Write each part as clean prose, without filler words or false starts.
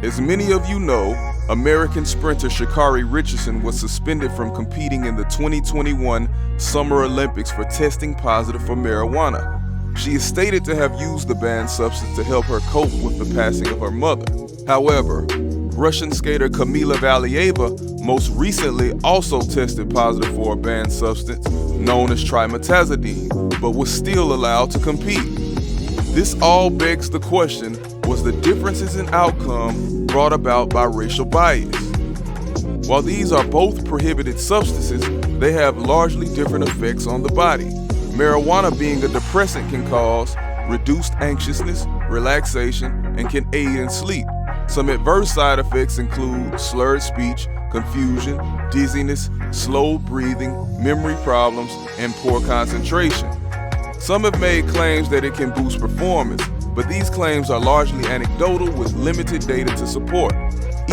As many of you know, American sprinter Sha'carri Richardson was suspended from competing in the 2021 Summer Olympics for testing positive for marijuana. She is stated to have used the banned substance to help her cope with the passing of her mother. However, Russian skater Kamila Valieva most recently also tested positive for a banned substance known as trimetazidine, but was still allowed to compete. This all begs the question, was the differences in outcome brought about by racial bias? While these are both prohibited substances, they have largely different effects on the body. Marijuana, being a depressant, can cause reduced anxiousness, relaxation, and can aid in sleep. Some adverse side effects include slurred speech, confusion, dizziness, slow breathing, memory problems, and poor concentration. Some have made claims that it can boost performance, but these claims are largely anecdotal with limited data to support.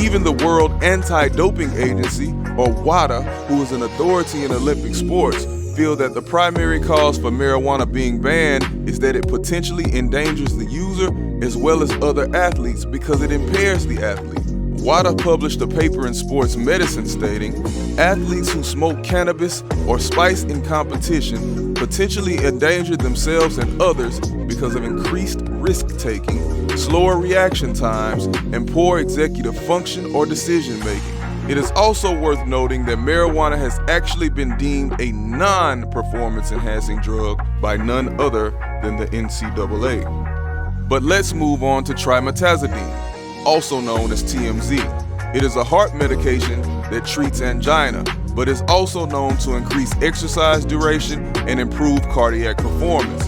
Even the World Anti-Doping Agency, or WADA, who is an authority in Olympic sports, feel that the primary cause for marijuana being banned is that it potentially endangers the user as well as other athletes because it impairs the athlete. WADA published a paper in Sports Medicine stating, athletes who smoke cannabis or spice in competition potentially endanger themselves and others because of increased risk-taking, slower reaction times, and poor executive function or decision-making. It is also worth noting that marijuana has actually been deemed a non-performance enhancing drug by none other than the NCAA. But let's move on to trimetazidine, also known as TMZ. It is a heart medication that treats angina, but is also known to increase exercise duration and improve cardiac performance.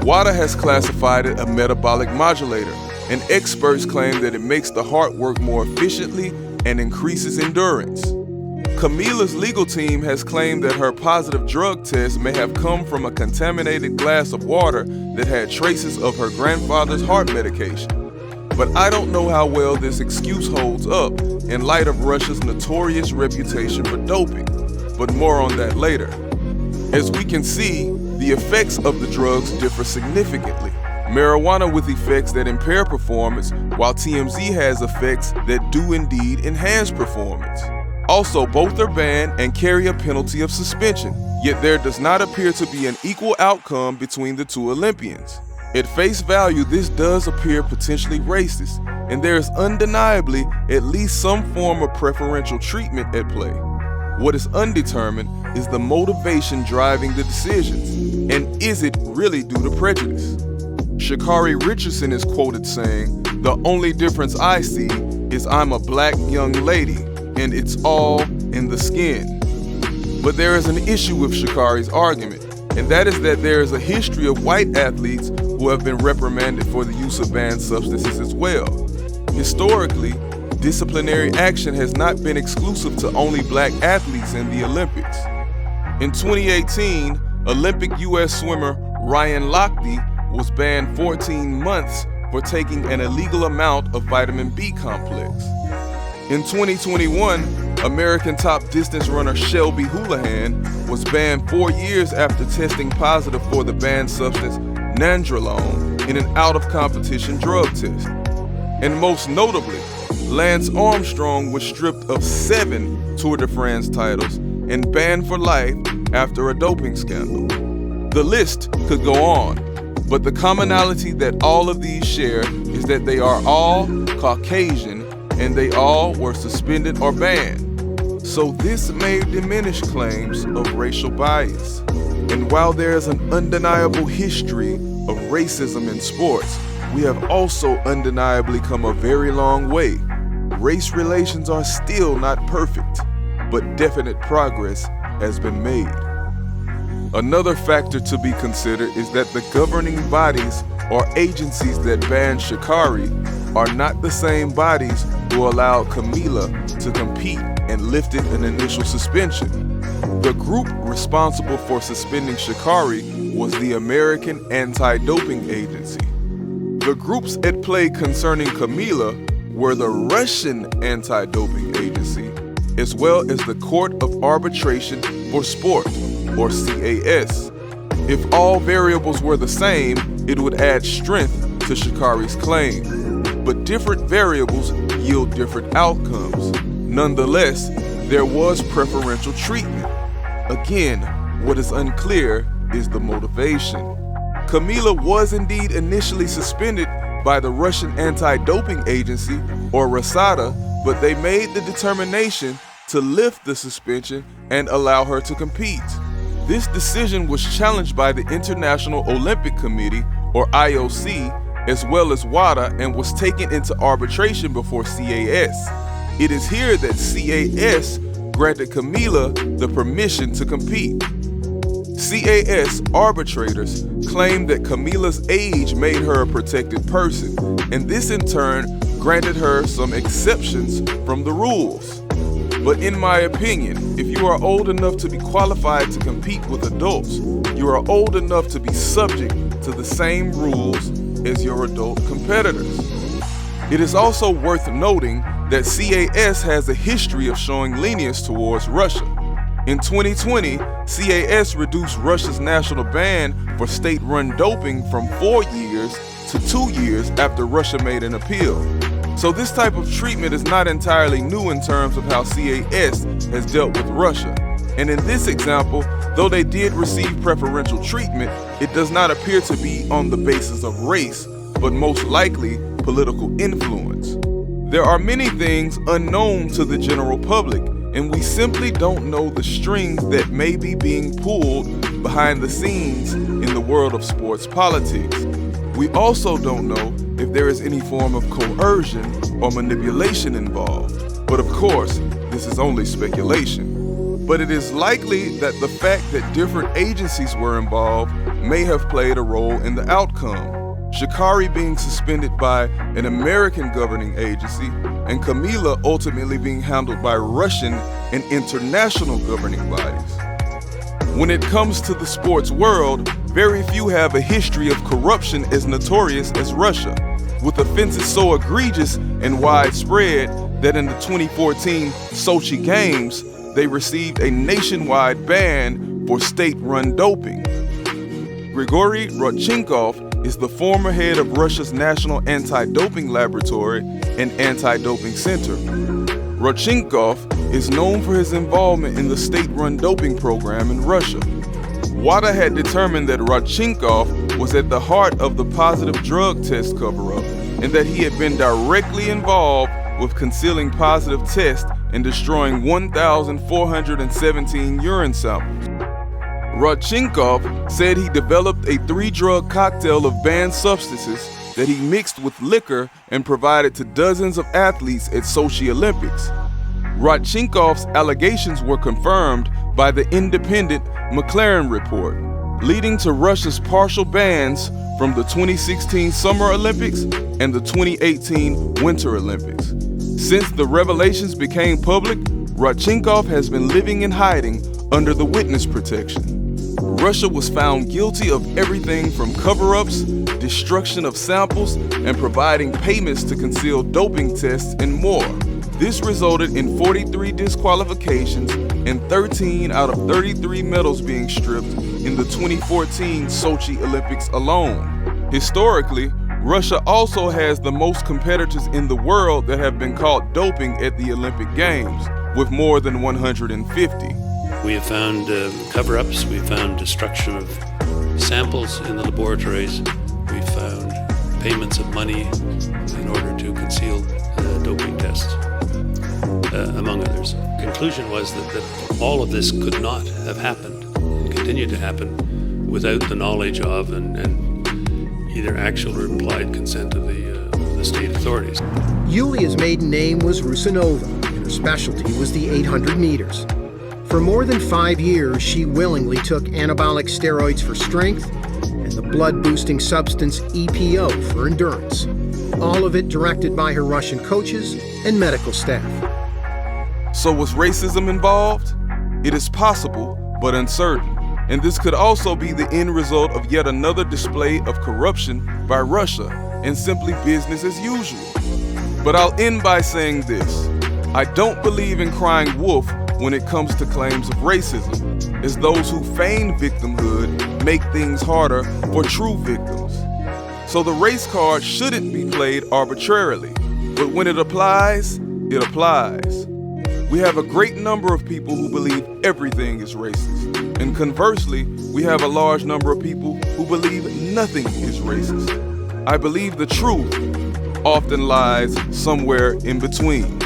WADA has classified it a metabolic modulator, and experts claim that it makes the heart work more efficiently and increases endurance. Kamila's legal team has claimed that her positive drug test may have come from a contaminated glass of water that had traces of her grandfather's heart medication. But I don't know how well this excuse holds up in light of Russia's notorious reputation for doping, but more on that later. As we can see, the effects of the drugs differ significantly. Marijuana with effects that impair performance, while TMZ has effects that do indeed enhance performance. Also, both are banned and carry a penalty of suspension, yet there does not appear to be an equal outcome between the two Olympians. At face value, this does appear potentially racist, and there is undeniably at least some form of preferential treatment at play. What is undetermined is the motivation driving the decisions, and is it really due to prejudice? Sha'carri Richardson is quoted saying, "The only difference I see is I'm a black young lady, and it's all in the skin." But there is an issue with Sha'carri's argument, and that is that there is a history of white athletes who have been reprimanded for the use of banned substances as well. Historically, disciplinary action has not been exclusive to only black athletes in the Olympics. In 2018, Olympic U.S. swimmer Ryan Lochte was banned 14 months for taking an illegal amount of vitamin B complex. In 2021, American top distance runner Shelby Houlihan was banned 4 years after testing positive for the banned substance nandrolone in an out-of-competition drug test. And most notably, Lance Armstrong was stripped of 7 Tour de France titles and banned for life after a doping scandal. The list could go on, but the commonality that all of these share is that they are all Caucasian and they all were suspended or banned. So this may diminish claims of racial bias. And while there is an undeniable history of racism in sports, we have also undeniably come a very long way. Race relations are still not perfect, but definite progress has been made. Another factor to be considered is that the governing bodies or agencies that banned Sha'carri are not the same bodies who allowed Kamila to compete and lifted an initial suspension. The group responsible for suspending Sha'carri was the American Anti-Doping Agency. The groups at play concerning Kamila were the Russian Anti-Doping Agency, as well as the Court of Arbitration for Sport, or CAS. If all variables were the same, it would add strength to Sha'carri's claim. but different variables yield different outcomes. Nonetheless, there was preferential treatment. Again, what is unclear is the motivation. Kamila was indeed initially suspended by the Russian anti-doping agency, or RASADA, but they made the determination to lift the suspension and allow her to compete. This decision was challenged by the International Olympic Committee, or IOC, as well as WADA, and was taken into arbitration before CAS. It is here that CAS granted Kamila the permission to compete. CAS arbitrators claimed that Kamila's age made her a protected person, and this in turn granted her some exceptions from the rules. But in my opinion, if you are old enough to be qualified to compete with adults, you are old enough to be subject to the same rules as your adult competitors. It is also worth noting that CAS has a history of showing lenience towards Russia. In 2020, CAS reduced Russia's national ban for state-run doping from 4 years to 2 years after Russia made an appeal. So this type of treatment is not entirely new in terms of how CAS has dealt with Russia. And in this example, though they did receive preferential treatment, it does not appear to be on the basis of race, but most likely political influence. There are many things unknown to the general public, and we simply don't know the strings that may be being pulled behind the scenes in the world of sports politics. We also don't know if there is any form of coercion or manipulation involved. But of course, this is only speculation. But it is likely that the fact that different agencies were involved may have played a role in the outcome. Sha'carri being suspended by an American governing agency, and Kamila ultimately being handled by Russian and international governing bodies. When it comes to the sports world, very few have a history of corruption as notorious as Russia, with offenses so egregious and widespread that in the 2014 Sochi Games, they received a nationwide ban for state-run doping. Grigory Rodchenkov is the former head of Russia's National Anti-Doping Laboratory and Anti-Doping Center. Rodchenkov is known for his involvement in the state-run doping program in Russia. WADA had determined that Rodchenkov was at the heart of the positive drug test cover-up and that he had been directly involved with concealing positive tests and destroying 1,417 urine samples. Rodchenkov said he developed a 3-drug cocktail of banned substances that he mixed with liquor and provided to dozens of athletes at Sochi Olympics. Rodchenkov's allegations were confirmed by the independent McLaren report, leading to Russia's partial bans from the 2016 Summer Olympics and the 2018 Winter Olympics. Since the revelations became public, Rodchenkov has been living in hiding under the witness protection. Russia was found guilty of everything from cover-ups, destruction of samples, and providing payments to conceal doping tests and more. This resulted in 43 disqualifications and 13 out of 33 medals being stripped in the 2014 Sochi Olympics alone. Historically, Russia also has the most competitors in the world that have been caught doping at the Olympic Games, with more than 150. We have found cover-ups, we found destruction of samples in the laboratories, we found payments of money in order to conceal doping tests, among others. Conclusion was that all of this could not have happened and continue to happen without the knowledge of and either actual or implied consent of the state authorities. Yulia's maiden name was Rusanova, and her specialty was the 800 meters. For more than 5 years, she willingly took anabolic steroids for strength and the blood-boosting substance EPO for endurance, all of it directed by her Russian coaches and medical staff. So was racism involved? It is possible, but uncertain. And this could also be the end result of yet another display of corruption by Russia and simply business as usual. But I'll end by saying this. I don't believe in crying wolf when it comes to claims of racism, as those who feign victimhood make things harder for true victims. So the race card shouldn't be played arbitrarily. But when it applies, it applies. We have a great number of people who believe everything is racist. And conversely, we have a large number of people who believe nothing is racist. I believe the truth often lies somewhere in between.